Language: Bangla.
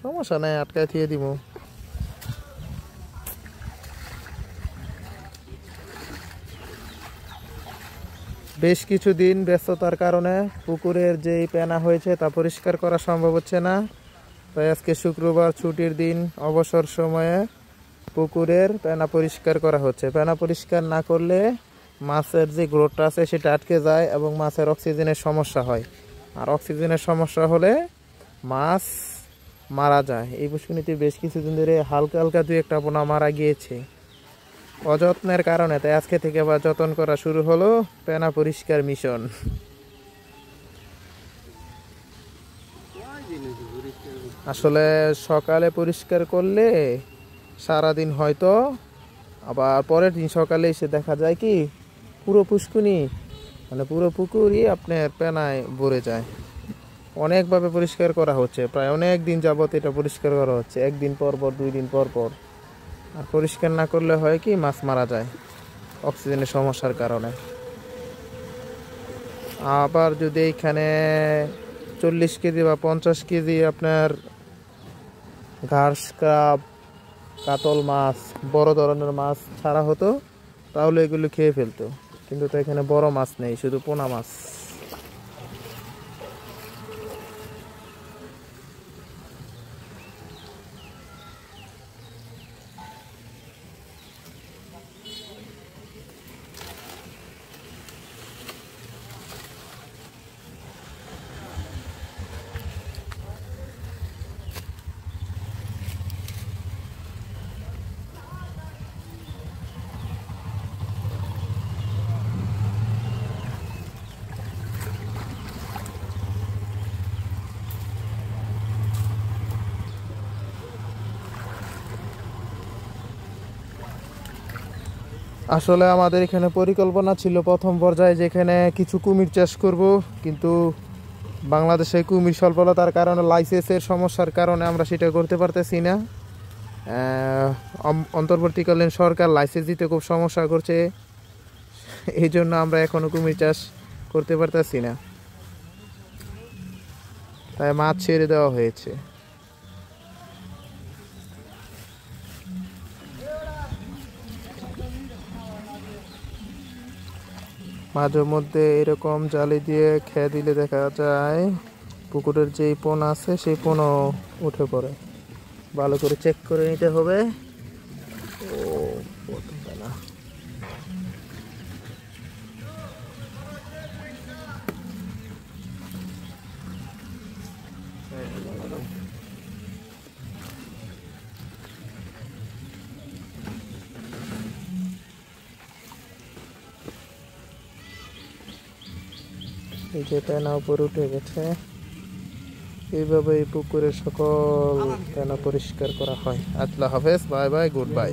সমস্যা নাই, আটকায় দিয়ে দিব। বেশ কিছুদিন ব্যস্ততার কারণে পুকুরের যেই পেনা হয়েছে তা পরিষ্কার করা সম্ভব হচ্ছে না, তাই আজকে শুক্রবার ছুটির দিন, অবসর সময়ে পুকুরের পেনা পরিষ্কার করা হচ্ছে। পেনা পরিষ্কার না করলে মাছের যে গ্রোথটা আছে সেটা আটকে যায় এবং মাছের অক্সিজেনের সমস্যা হয়, আর অক্সিজেনের সমস্যা হলে মাছ মারা যায়। এই পুষ্করিণীতে বেশ কিছুদিন ধরে হালকা হালকা দুই একটা পোনা মারা গিয়েছে অযত্নের কারণে, তাই আজকে থেকে আবার যত্ন করা শুরু হলো পেনা পরিষ্কার মিশন। আসলে সকালে পরিষ্কার করলে সারাদিন হয়তো, আবার পরের দিন সকালে এসে দেখা যায় কি পুরো পুষ্করিণী মানে পুরো পুকুরই আপনার পেনায় ভরে যায়। অনেকভাবে পরিষ্কার করা হচ্ছে, প্রায় অনেক দিন যাবত এটা পরিষ্কার করা হচ্ছে, একদিন পর পর, 2 দিন পর পর। আর পরিষ্কার না করলে হয় কি মাছ মারা যায় অক্সিজেনের সমস্যার কারণে। আবার যদি এইখানে 40 কেজি বা 50 কেজি আপনার ঘাস কাপ, কাতল মাছ, বড় ধরনের মাছ ছাড়া হতো তাহলে এগুলো খেয়ে ফেলতো, কিন্তু তো এখানে বড় মাছ নেই, শুধু পোনা মাছ। আসলে আমাদের এখানে পরিকল্পনা ছিল প্রথম পর্যায়ে যেখানে কিছু কুমির চাষ করব, কিন্তু বাংলাদেশে কুমির স্বল্পতার কারণে, লাইসেন্সের সমস্যার কারণে আমরা সেটা করতে পারতেছি না। অন্তর্বর্তীকালীন সরকার লাইসেন্স দিতে খুব সমস্যা করছে, এই জন্য আমরা এখনো কুমির চাষ করতে পারতেছি না, তাই মাছ ছেড়ে দেওয়া হয়েছে। মাঝে মধ্যে এরকম জালি দিয়ে খেয়ে দিলে দেখা যায় পুকুরের যেই পোনা আছে সেই পোনা উঠে পড়ে। ভালো করে চেক করে নিতে হবে। ও না, এই যে পেনা উপরে উঠে গেছে। এইভাবে এই পুকুরের সকল পেনা পরিষ্কার করা হয়। আল্লাহ হাফেজ, বাই বাই, গুড বাই।